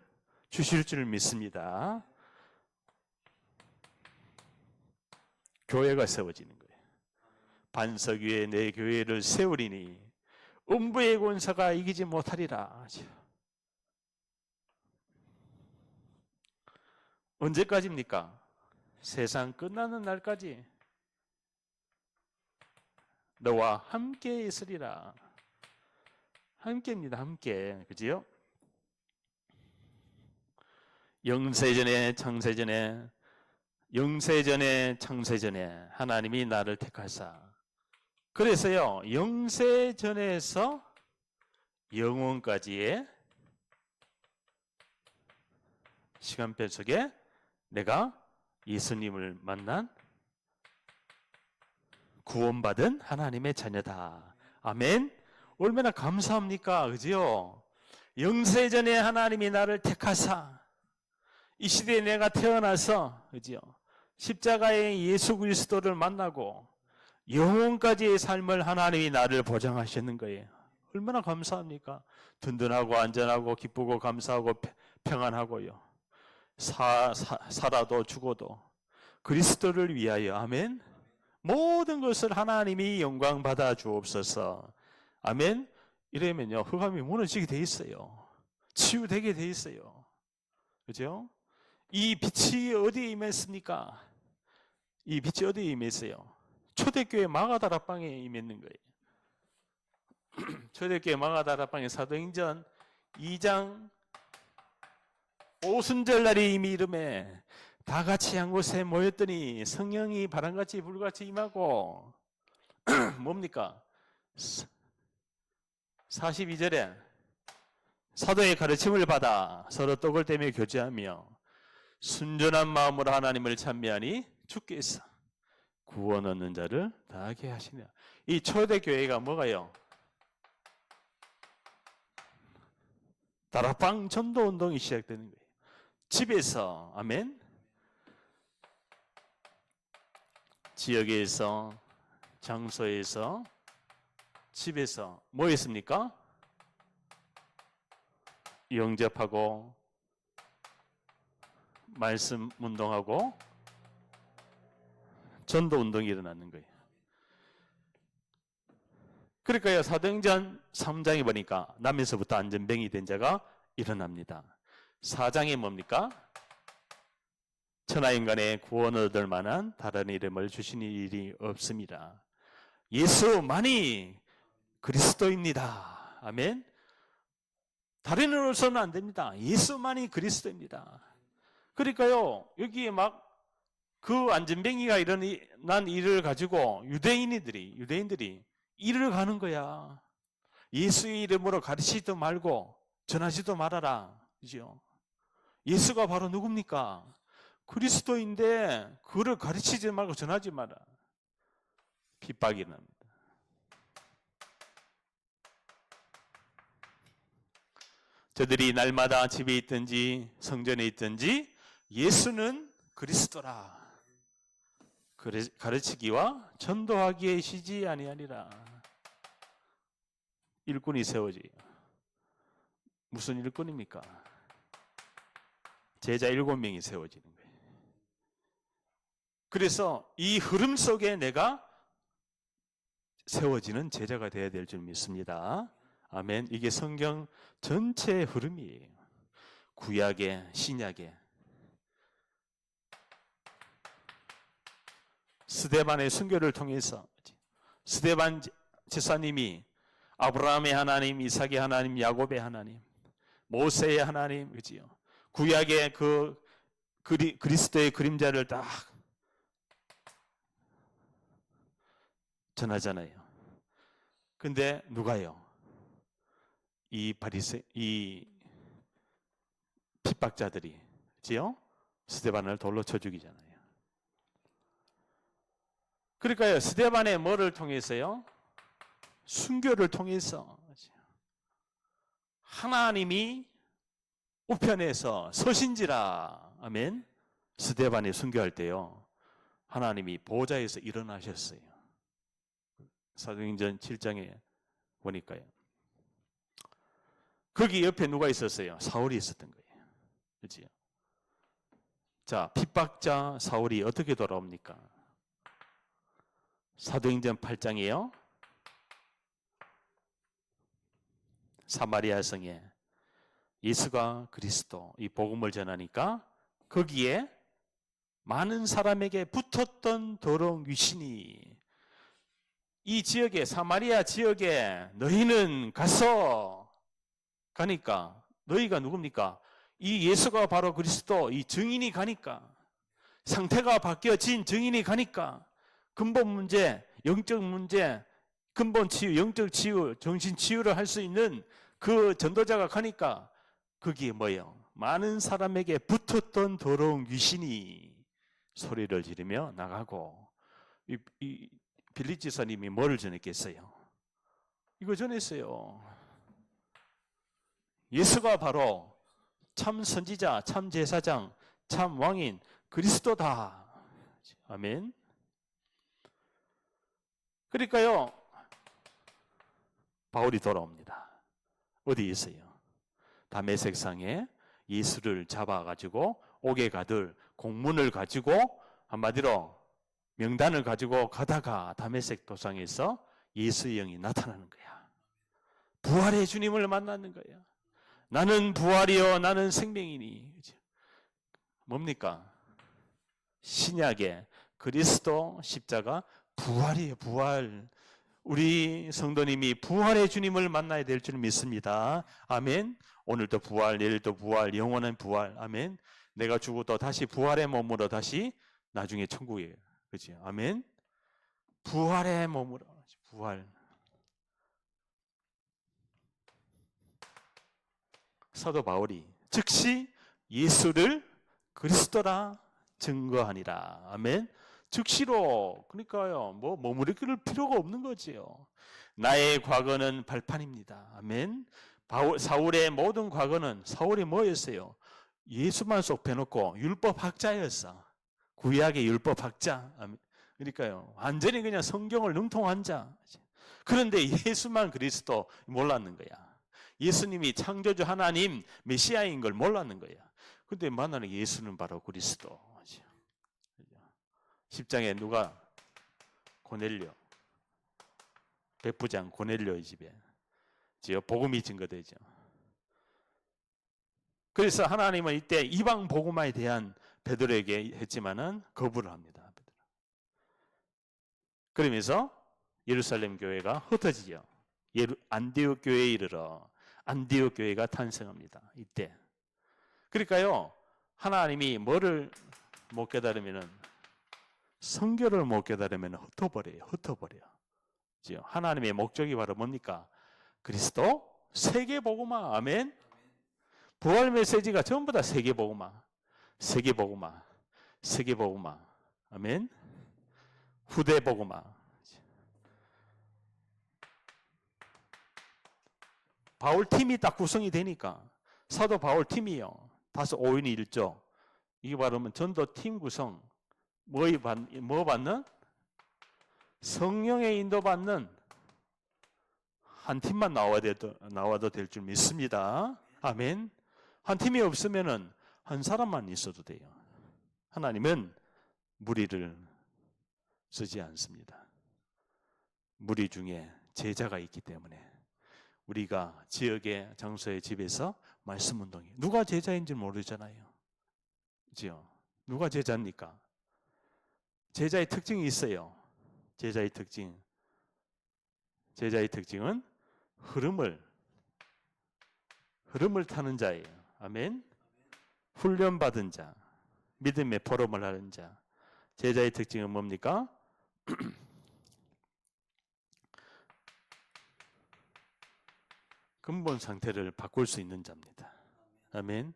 주실 줄 믿습니다. 교회가 세워지는 거예요. 반석 위에 내 교회를 세우리니 음부의 권세가 이기지 못하리라. 언제까지입니까? 세상 끝나는 날까지 너와 함께 있으리라. 함께입니다. 함께. 그지요? 영세전에 창세전에 하나님이 나를 택하사. 그래서요 영세전에서 영원까지의 시간표 속에 내가 예수님을 만난 구원받은 하나님의 자녀다. 아멘. 얼마나 감사합니까? 그죠? 영세전에 하나님이 나를 택하사 이 시대에 내가 태어나서 그죠? 십자가의 예수 그리스도를 만나고 영혼까지의 삶을 하나님이 나를 보장하시는 거예요. 얼마나 감사합니까? 든든하고 안전하고 기쁘고 감사하고 평안하고요. 살아도 죽어도 그리스도를 위하여. 아멘. 모든 것을 하나님이 영광 받아 주옵소서. 아멘. 이러면요 흑암이 무너지게 돼 있어요. 치유되게 돼 있어요. 그죠? 이 빛이 어디에 임했습니까? 이 빛이 어디에 임했어요? 초대교회 마가다락방에 임했는 거예요. 초대교회 마가다락방에 사도행전 2장 오순절날이 이미 이름에 다 같이 한 곳에 모였더니 성령이 바람같이 불같이 임하고 뭡니까? 42절에 사도의 가르침을 받아 서로 떡을 떼며 교제하며 순전한 마음으로 하나님을 찬미하니 주께서 구원 얻는 자를 다하게 하시냐. 이 초대교회가 뭐가요? 다락방 전도운동이 시작되는 거예요. 집에서, 아멘. 지역에서, 장소에서, 집에서 뭐 했습니까? 영접하고 말씀 운동하고 전도 운동이 일어나는 거예요. 그러니까요, 사도행전 3장에 보니까 남에서부터 안전병이 된 자가 일어납니다. 4장에 뭡니까? 천하인간의 구원을 얻을 만한 다른 이름을 주신 일이 없습니다. 예수만이 그리스도입니다. 아멘. 다른 이름으로서는 안 됩니다. 예수만이 그리스도입니다. 그러니까요, 여기에 막 그 안전병이가 일어난 일을 가지고 유대인들이 일을 가는 거야. 예수의 이름으로 가르치지도 말고 전하지도 말아라. 그죠? 예수가 바로 누굽니까? 그리스도인데 그를 가르치지 말고 전하지 마라. 핍박이 납니다. 저들이 날마다 집에 있든지 성전에 있든지 예수는 그리스도라 가르치기와 전도하기에 쉬지 아니하니라. 일꾼이 세워져요. 무슨 일꾼입니까? 제자 7명이 세워지는 거예요. 그래서 이 흐름 속에 내가 세워지는 제자가 되어야 될 줄 믿습니다. 아멘. 이게 성경 전체의 흐름이에요. 구약의, 신약의. 스데반의 순교를 통해서 스데반 제사님이 아브라함의 하나님, 이삭의 하나님, 야곱의 하나님, 모세의 하나님, 그지요? 구약의 그 그리스도의 그림자를 딱 전하잖아요. 근데 누가요? 이 핍박자들이, 그지요? 스데반을 돌로 쳐 죽이잖아요. 그러니까요, 스데반의 뭐를 통해서요? 순교를 통해서 하나님이 우편에서 서신지라, 아멘. 스데반이 순교할 때요, 하나님이 보좌에서 일어나셨어요. 사도행전 7장에 보니까요. 거기 옆에 누가 있었어요? 사울이 있었던 거예요. 그렇죠? 자, 핍박자 사울이 어떻게 돌아옵니까? 사도행전 8장이에요. 사마리아 성에 예수가 그리스도 이 복음을 전하니까 거기에 많은 사람에게 붙었던 더러운 귀신이 이 지역에, 사마리아 지역에 너희는 가니까 너희가 누굽니까? 이 예수가 바로 그리스도, 이 증인이 가니까, 상태가 바뀌어진 증인이 가니까 근본 문제, 영적 문제, 근본 치유, 영적 치유, 정신 치유를 할 수 있는 그 전도자가 가니까 거기에 뭐예요? 많은 사람에게 붙었던 더러운 귀신이 소리를 지르며 나가고, 이 빌립 지사님이 뭐를 전했겠어요? 이거 전했어요. 예수가 바로 참 선지자, 참 제사장, 참 왕인 그리스도다. 아멘. 그러니까요, 바울이 돌아옵니다. 어디 있어요? 다메섹상에 예수를 잡아가지고 옥에 가둘 공문을 가지고, 한마디로 명단을 가지고 가다가 다메섹 도상에서 예수의 영이 나타나는 거야. 부활의 주님을 만나는 거야. 나는 부활이요 나는 생명이니. 뭡니까? 신약의 그리스도 십자가 부활이에요. 부활. 우리 성도님이 부활의 주님을 만나야 될 줄 믿습니다. 아멘. 오늘도 부활, 내일도 부활, 영원한 부활. 아멘. 내가 죽어도 다시 부활의 몸으로 다시 나중에 천국에. 그렇지? 아멘. 부활의 몸으로 부활. 사도 바울이 즉시 예수를 그리스도라 증거하니라. 아멘. 즉시로. 그러니까요. 뭐 머무를 필요가 없는 거지요. 나의 과거는 발판입니다. 아멘. 사울의 모든 과거는 사울이 뭐였어요? 예수만 쏙 빼놓고 율법 학자였어. 구약의 율법 학자. 아멘. 그러니까요. 완전히 그냥 성경을 능통한 자. 그런데 예수만 그리스도 몰랐는 거야. 예수님이 창조주 하나님 메시아인 걸 몰랐는 거야. 근데 만나는 예수는 바로 그리스도. 10장에 누가? 고넬료. 백부장 고넬료의 집에 복음이 증거되죠. 그래서 하나님은 이때 이방 복음화에 대한 베드로에게 했지만은 거부를 합니다. 그러면서 예루살렘 교회가 흩어지죠. 안디옥 교회에 이르러 안디옥 교회가 탄생합니다. 이때. 그러니까요. 하나님이 뭐를 못 깨달으면은 성결을 못 깨달으면 흩어버려요. 흩어버려요. 하나님의 목적이 바로 뭡니까? 그리스도 세계복음화. 아멘. 부활 메시지가 전부 다 세계복음화. 세계복음화. 세계복음화. 아멘. 후대복음화. 바울 팀이 딱 구성이 되니까 사도 바울 팀이요. 5인 1조. 이게 바로 전도 팀 구성. 뭐 받는? 성령의 인도받는 한 팀만 나와도 될 줄 믿습니다. 아멘. 한 팀이 없으면은 한 사람만 있어도 돼요. 하나님은 무리를 쓰지 않습니다. 무리 중에 제자가 있기 때문에 우리가 지역의 장소의 집에서 말씀 운동이 누가 제자인지 모르잖아요. 그죠? 누가 제자입니까? 제자의 특징이 있어요. 제자의 특징. 제자의 특징은 흐름을 타는 자예요. 아멘. 훈련받은 자, 믿음의 포럼을 하는 자. 제자의 특징은 뭡니까? 근본 상태를 바꿀 수 있는 자입니다. 아멘.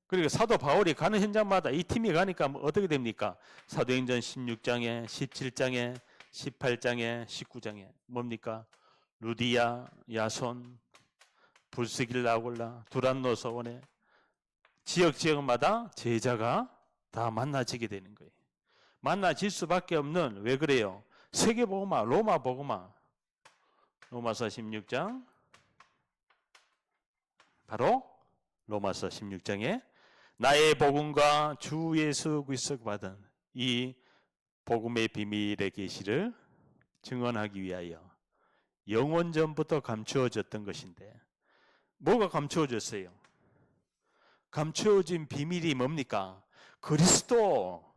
그리고 사도 바울이 가는 현장마다 이 팀이 가니까 어떻게 됩니까? 사도행전 16장에, 17장에, 18장에, 19장에 뭡니까? 루디아, 야손, 불스길라 아굴라, 두란노 서원에 지역마다 제자가 다 만나지게 되는 거예요. 만나질 수밖에 없는, 왜 그래요? 세계복음화, 로마 복음화. 로마서 16장, 바로 로마서 16장에 나의 복음과 주 예수 그리스도가 받은 이 복음의 비밀의 계시를 증언하기 위하여 영원 전부터 감추어졌던 것인데, 뭐가 감추어졌어요? 감추어진 비밀이 뭡니까? 그리스도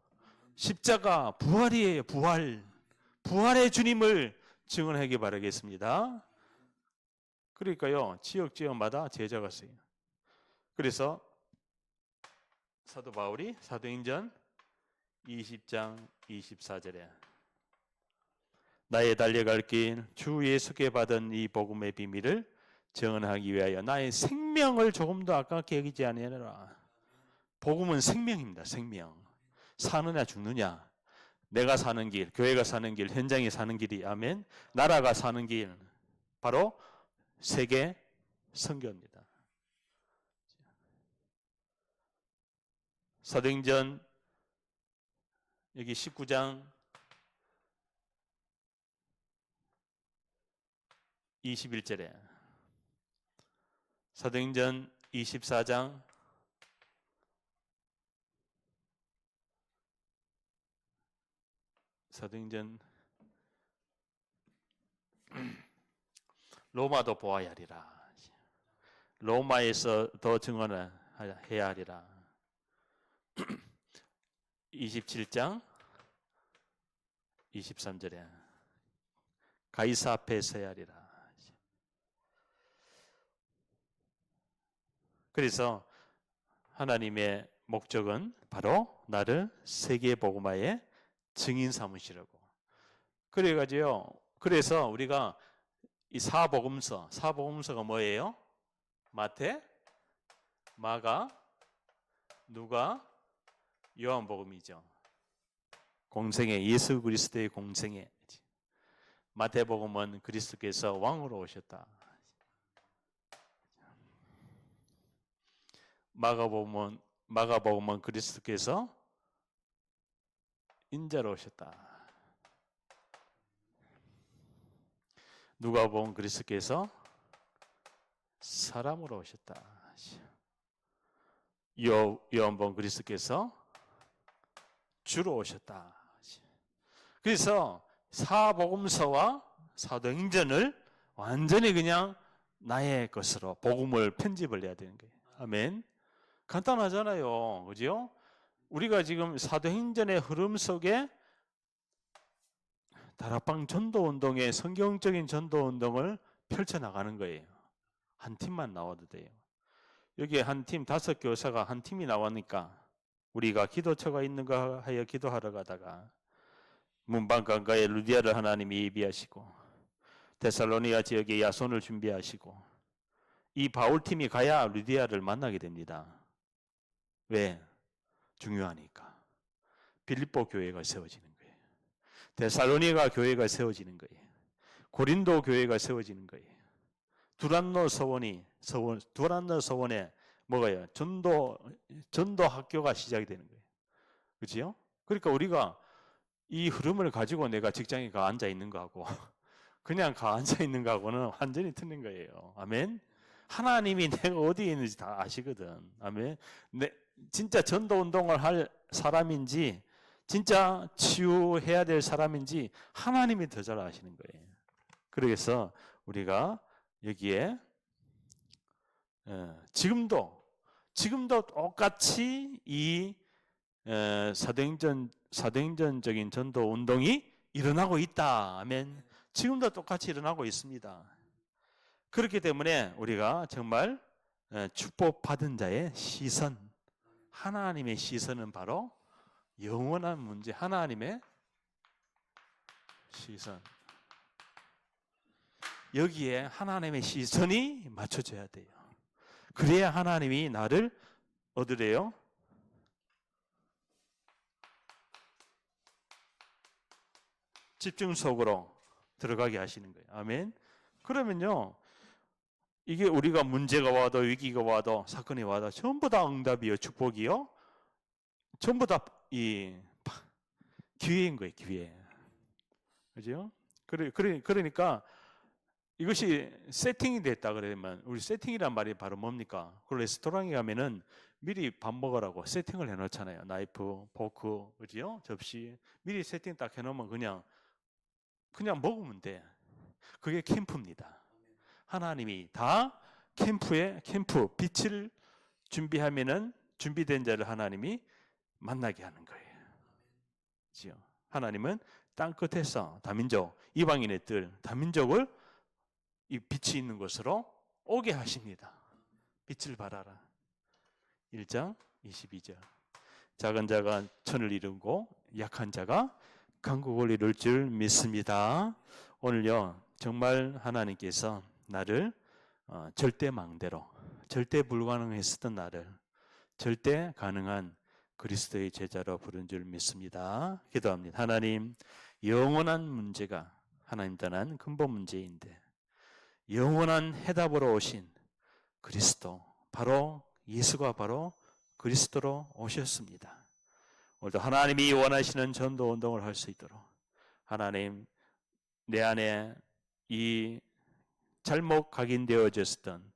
십자가 부활이에요. 부활의 주님을 증언하기 바라겠습니다. 그러니까요, 지역마다 제자가 있어요. 그래서 사도 바울이 사도행전 20장 24절에 나의 달려갈 길 주 예수께 받은 이 복음의 비밀을 증언하기 위하여 나의 생명을 조금도 아깝게 여기지 아니하노라. 복음은 생명입니다. 생명. 사느냐 죽느냐. 내가 사는 길, 교회가 사는 길, 현장이 사는 길이, 아멘. 나라가 사는 길, 바로 세계 선교입니다. 사도행전 여기 19장 21절에 사도행전 24장 사도행전 로마도 보아야 하리라. 로마에서 더 증언을 해야 하리라. 27장 23절에 가이사 앞에 서야 하리라. 그래서 하나님의 목적은 바로 나를 세계 복음화의 증인 삼으시려고. 그래서 우리가 이 사복음서가 뭐예요? 마태, 마가, 누가, 요한복음이죠. 공생애, 예수 그리스도의 공생애. 마태복음은 그리스도께서 왕으로 오셨다. 마가복음은 그리스도께서 인자로 오셨다. 누가복음 그리스도께서 사람으로 오셨다. 요한복음 그리스도께서 주로 오셨다. 그래서 사복음서와 사도행전을 완전히 그냥 나의 것으로 복음을 편집을 해야 되는 거예요. 아멘. 간단하잖아요. 그죠? 우리가 지금 사도행전의 흐름 속에 다락방 전도운동의 성경적인 전도운동을 펼쳐나가는 거예요. 한 팀만 나와도 돼요. 여기에 한 팀, 5교사가 한 팀이 나오니까 우리가 기도처가 있는가 하여 기도하러 가다가 문방강가에 루디아를 하나님이 예비하시고 데살로니가 지역에 야손을 준비하시고 이 바울팀이 가야 루디아를 만나게 됩니다. 왜? 중요하니까. 빌립보 교회가 세워지는 거예요. 데살로니가 교회가 세워지는 거예요. 고린도 교회가 세워지는 거예요. 두란노 서원에 뭐가요? 전도 학교가 시작이 되는 거예요. 그렇죠? 그러니까 우리가 이 흐름을 가지고 내가 직장에 가 앉아 있는 거하고 그냥 가 앉아 있는 거하고는 완전히 틀린 거예요. 아멘. 하나님이 내가 어디에 있는지 다 아시거든. 아멘. 진짜 전도 운동을 할 사람인지 진짜 치유해야 될 사람인지 하나님이 더 잘 아시는 거예요. 그래서 우리가 여기에 지금도 똑같이 이 사도행전적인 전도 운동이 일어나고 있다. 아멘. 지금도 똑같이 일어나고 있습니다. 그렇기 때문에 우리가 정말 축복받은 자의 시선, 하나님의 시선은 바로 영원한 문제, 하나님의 시선. 여기에 하나님의 시선이 맞춰져야 돼요. 그래야 하나님이 나를 얻으래요. 집중 속으로 들어가게 하시는 거예요. 아멘. 그러면요, 이게 우리가 문제가 와도 위기가 와도 사건이 와도 전부 다 응답이요, 축복이요. 전부 다 이 기회인 거예요, 기회. 그죠? 그러니까 이것이 세팅이 됐다 그러면 우리 세팅이란 말이 바로 뭡니까? 그 레스토랑에 가면은 미리 밥 먹으라고 세팅을 해놓잖아요. 나이프, 포크, 그죠? 접시 미리 세팅 딱 해놓으면 그냥 먹으면 돼. 그게 캠프입니다. 하나님이 다 캠프 빛을 준비하면은 준비된 자를 하나님이 만나게 하는 거예요. 그죠? 하나님은 땅 끝에서 다민족, 이방인의 뜰, 다민족을 이 빛이 있는 곳으로 오게 하십니다. 빛을 발하라. 1장 22절. 작은 자가 천을 이루고 약한 자가 강국을 이룰 줄 믿습니다. 오늘요, 정말 하나님께서 나를 절대 망대로, 절대 불가능했었던 나를 절대 가능한 그리스도의 제자로 부른 줄 믿습니다. 기도합니다. 하나님, 영원한 문제가 하나님 떠난 근본 문제인데 영원한 해답으로 오신 그리스도, 바로 예수가 바로 그리스도로 오셨습니다. 오늘도 하나님이 원하시는 전도 운동을 할 수 있도록 하나님, 내 안에 이 잘못 각인되어졌던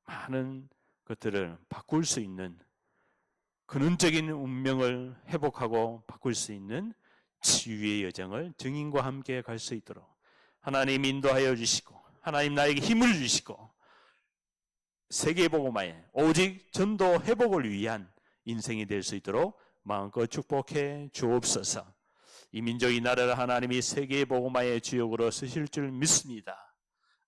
많은 것들을 바꿀 수 있는 근원적인 운명을 회복하고 바꿀 수 있는 치유의 여정을 증인과 함께 갈 수 있도록 하나님 인도하여 주시고 하나님 나에게 힘을 주시고 세계복음화에 오직 전도 회복을 위한 인생이 될 수 있도록 마음껏 축복해 주옵소서. 이 민족 이 나라를 하나님이 세계 복음화의 주역으로 쓰실 줄 믿습니다.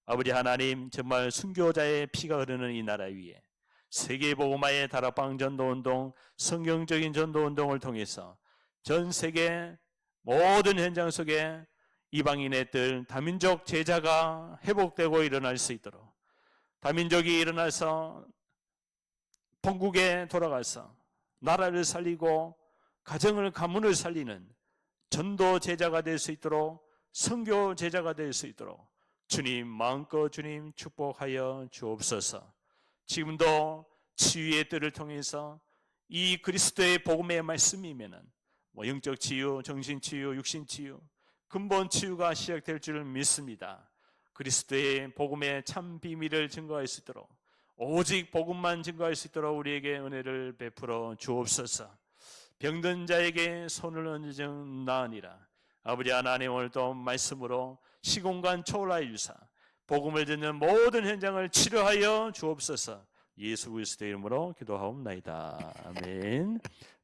아버지 하나님, 정말 순교자의 피가 흐르는 이 나라 위에 세계 복음화의 다락방 전도운동, 성경적인 전도운동을 통해서 전 세계 모든 현장 속에 이방인의 뜰, 다민족 제자가 회복되고 일어날 수 있도록, 다민족이 일어나서 본국에 돌아가서 나라를 살리고 가정을 가문을 살리는 전도 제자가 될 수 있도록, 선교 제자가 될 수 있도록 주님 마음껏 주님 축복하여 주옵소서. 지금도 치유의 뜰을 통해서 이 그리스도의 복음의 말씀이면은 영적 치유, 정신 치유, 육신 치유, 근본 치유가 시작될 줄 믿습니다. 그리스도의 복음의 참 비밀을 증거할 수 있도록, 오직 복음만 증거할 수 있도록 우리에게 은혜를 베풀어 주옵소서. 병든 자에게 손을 얹은 나으니라. 아버지 하나님, 오늘도 말씀으로 시공간 초월하여 주사 복음을 듣는 모든 현장을 치료하여 주옵소서. 예수 그리스도의 이름으로 기도하옵나이다. 아멘.